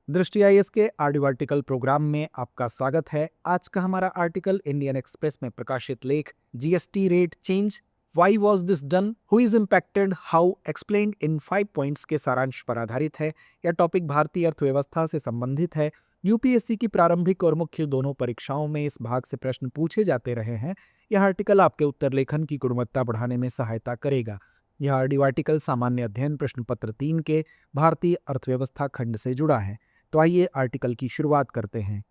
दृष्टि आईएएस के audio article programme में आपका स्वागत है। आज का हमारा आर्टिकल इंडियन एक्सप्रेस में प्रकाशित लेख GST rate change, why was this done, who is impacted, how explained in 5 points के सारांश पर आधारित है। यह टॉपिक भारतीय अर्थव्यवस्था से संबंधित है। यूपीएससी की प्रारंभिक और मुख्य दोनों परीक्षाओं में इस भाग से प्रश्न पूछे जाते रहे हैं। यह आर्टिकल आपके उत्तर लेखन की गुणवत्ता बढ़ाने में सहायता करेगा। यह ऑडियो आर्टिकल सामान्य अध्ययन प्रश्न पत्र 3 के भारतीय अर्थव्यवस्था खंड से जुड़ा है। तो आइए आर्टिकल की शुरुआत करते हैं।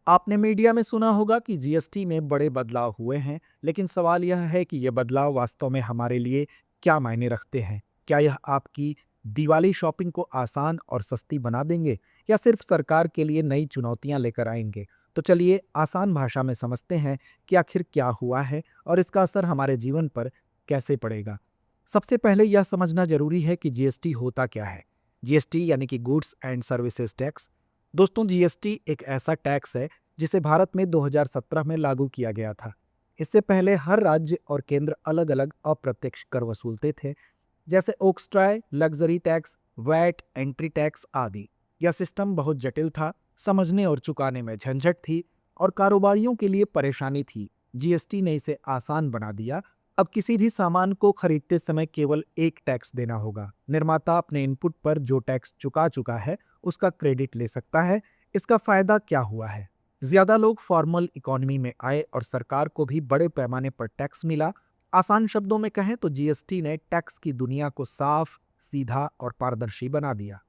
आपने मीडिया में सुना होगा कि जीएसटी में बड़े बदलाव हुए हैं, लेकिन सवाल यह है कि ये बदलाव वास्तव में हमारे लिए क्या मायने रखते हैं। क्या यह आपकी दिवाली शॉपिंग को आसान और सस्ती बना देंगे या सिर्फ सरकार के लिए नई चुनौतियां लेकर आएंगे? तो चलिए आसान भाषा में समझते हैं कि आखिर क्या हुआ है और इसका असर हमारे जीवन पर कैसे पड़ेगा। सबसे पहले यह समझना जरूरी है कि जीएसटी होता क्या है। जीएसटी यानी कि गुड्स एंड सर्विसेज टैक्स। दोस्तों, जीएसटी एक ऐसा टैक्स है जिसे भारत में 2017 में लागू किया गया था। इससे पहले हर राज्य और केंद्र अलग अलग अप्रत्यक्ष कर वसूलते थे, जैसे octroi, luxury tax, vat, entry tax आदि। यह सिस्टम बहुत जटिल था, समझने और चुकाने में झंझट थी और कारोबारियों के लिए परेशानी थी। जीएसटी ने इसे आसान बना दिया। अब किसी भी सामान को खरीदते समय केवल एक टैक्स देना होगा। निर्माता अपने इनपुट पर जो टैक्स चुका चुका है उसका क्रेडिट ले सकता है। इसका फायदा क्या हुआ है? ज्यादा लोग फॉर्मल इकोनॉमी में आए और सरकार को भी बड़े पैमाने पर टैक्स मिला। आसान शब्दों में कहें तो जीएसटी ने टैक्स की दुनिया को साफ, सीधा और पारदर्शी बना दिया।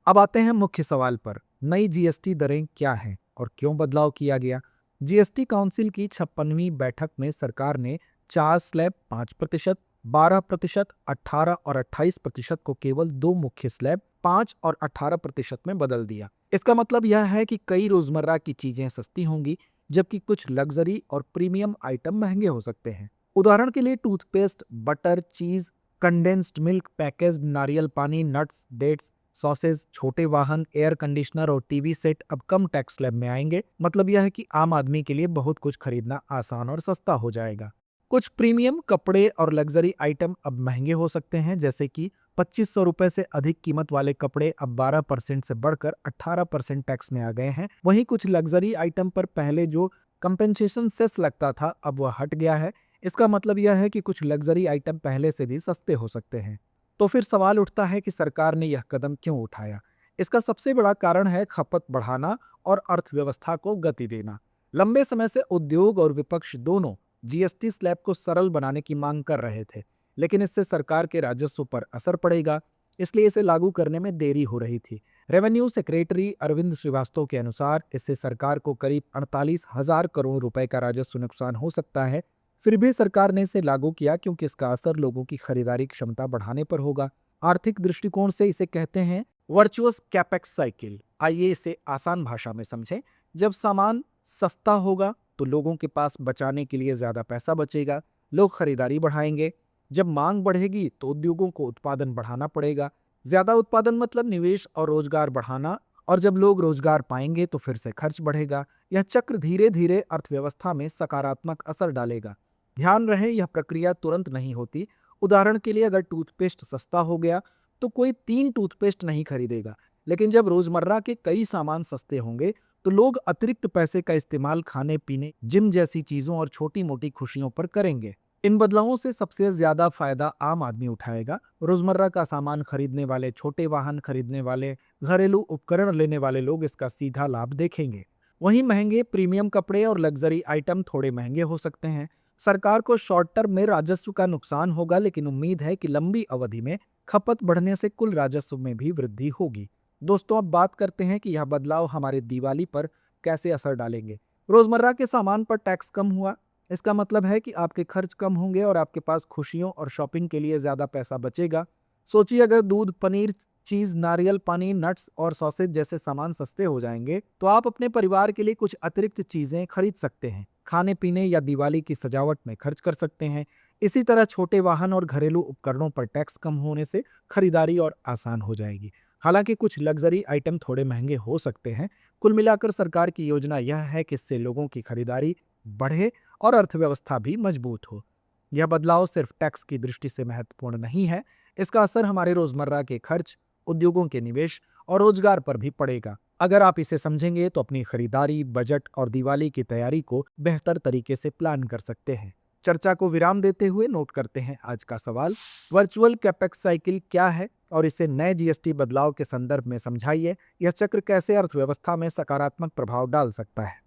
अब आते हैं मुख्य सवाल पर। नई जीएसटी दरें क्या हैं और क्यों बदलाव किया गया? जीएसटी काउंसिल की 56वीं बैठक में सरकार ने 4 स्लैब 5%, 12%, 18 और 28% को केवल 2 मुख्य स्लैब 5 और 18% में बदल दिया। इसका मतलब यह है कि कई रोजमर्रा की चीजें सस्ती होंगी, जबकि कुछ लग्जरी और प्रीमियम आइटम महंगे हो सकते हैं। उदाहरण के लिए टूथपेस्ट, बटर, चीज, कंडेंस्ड मिल्क, पैकेज्ड नारियल पानी, नट्स, डेट्स, सॉसेज, छोटे वाहन, एयर कंडीशनर और टीवी सेट अब कम टैक्स स्लैब में आएंगे। मतलब यह है कि आम आदमी के लिए बहुत कुछ खरीदना आसान और सस्ता हो जाएगा। कुछ प्रीमियम कपड़े और लग्जरी आइटम अब महंगे हो सकते हैं, जैसे कि 2500 रुपए से अधिक कीमत वाले कपड़े अब 12% से बढ़कर 18% टैक्स में आ गए हैं। वहीं कुछ लग्जरी आइटम पर पहले जो कंपेंसेशन सेस लगता था, अब वह हट गया है। इसका मतलब यह है कि कुछ लग्जरी आइटम पहले से भी सस्ते हो सकते हैं। तो फिर सवाल उठता है कि सरकार ने यह कदम क्यों उठाया? इसका सबसे बड़ा कारण है खपत बढ़ाना और अर्थव्यवस्था को गति देना। लंबे समय से उद्योग और विपक्ष दोनों जीएसटी स्लैब को सरल बनाने की मांग कर रहे थे, लेकिन इससे सरकार के राजस्व पर असर पड़ेगा, इसलिए इसे लागू करने में देरी हो रही थी। रेवेन्यू सेक्रेटरी अरविंद श्रीवास्तव के अनुसार इससे सरकार को करीब 48,000 करोड़ रुपए का राजस्व नुकसान हो सकता है। फिर भी सरकार ने इसे लागू किया क्योंकि इसका असर लोगों की खरीदारी क्षमता बढ़ाने पर होगा। आर्थिक दृष्टिकोण से इसे कहते हैं वर्चुअस कैपेक्स साइकिल। आइए इसे आसान भाषा में समझें। जब सामान सस्ता होगा तो लोगों के पास बचाने के लिए ज्यादा पैसा बचेगा, लोग खरीदारी बढ़ाएंगे। जब मांग बढ़ेगी तो उद्योगों को उत्पादन बढ़ाना पड़ेगा। ज्यादा उत्पादन मतलब निवेश और रोजगार बढ़ाना, और जब लोग रोजगार पाएंगे तो फिर से खर्च बढ़ेगा। यह चक्र धीरे धीरे अर्थव्यवस्था में सकारात्मक असर डालेगा। ध्यान रहे, यह प्रक्रिया तुरंत नहीं होती। उदाहरण के लिए अगर टूथपेस्ट सस्ता हो गया तो कोई 3 टूथपेस्ट नहीं खरीदेगा, लेकिन जब रोजमर्रा के कई सामान सस्ते होंगे तो लोग अतिरिक्त पैसे का इस्तेमाल खाने पीने, जिम जैसी चीजों और छोटी मोटी खुशियों पर करेंगे। इन बदलावों से सबसे ज्यादा फायदा आम आदमी उठाएगा। रोजमर्रा का सामान खरीदने वाले, छोटे वाहन खरीदने वाले, घरेलू उपकरण लेने वाले लोग इसका सीधा लाभ देखेंगे। वहीं महंगे प्रीमियम कपड़े और लग्जरी आइटम थोड़े महंगे हो सकते हैं। सरकार को शॉर्ट टर्म में राजस्व का नुकसान होगा, लेकिन उम्मीद है कि लंबी अवधि में खपत बढ़ने से कुल राजस्व में भी वृद्धि होगी। दोस्तों, अब बात करते हैं कि यह बदलाव हमारे दिवाली पर कैसे असर डालेंगे। रोजमर्रा के सामान पर टैक्स कम हुआ, इसका मतलब है कि आपके खर्च कम होंगे और आपके पास खुशियों और शॉपिंग के लिए ज्यादा पैसा बचेगा। सोचिए, अगर दूध, पनीर, चीज, नारियल पानी, नट्स और सॉसेज जैसे सामान सस्ते हो जाएंगे तो आप अपने परिवार के लिए कुछ अतिरिक्त चीजें खरीद सकते हैं, खाने पीने या दिवाली की सजावट में खर्च कर सकते हैं। इसी तरह छोटे वाहन और घरेलू उपकरणों पर टैक्स कम होने से खरीदारी और आसान हो जाएगी। हालांकि कुछ लग्जरी आइटम थोड़े महंगे हो सकते हैं। कुल मिलाकर सरकार की योजना यह है कि इससे लोगों की खरीदारी बढ़े और अर्थव्यवस्था भी मजबूत हो। यह बदलाव सिर्फ टैक्स की दृष्टि से महत्वपूर्ण नहीं है, इसका असर हमारे रोजमर्रा के खर्च, उद्योगों के निवेश और रोजगार पर भी पड़ेगा। अगर आप इसे समझेंगे तो अपनी खरीदारी, बजट और दिवाली की तैयारी को बेहतर तरीके से प्लान कर सकते हैं। चर्चा को विराम देते हुए नोट करते हैं आज का सवाल। वर्चुअल कैपेक्स साइकिल क्या है और इसे नए जीएसटी बदलाव के संदर्भ में समझाइए। यह चक्र कैसे अर्थव्यवस्था में सकारात्मक प्रभाव डाल सकता है।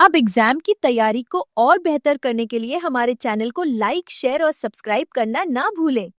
अब एग्जाम की तैयारी को और बेहतर करने के लिए हमारे चैनल को लाइक, शेयर और सब्सक्राइब करना ना भूलें।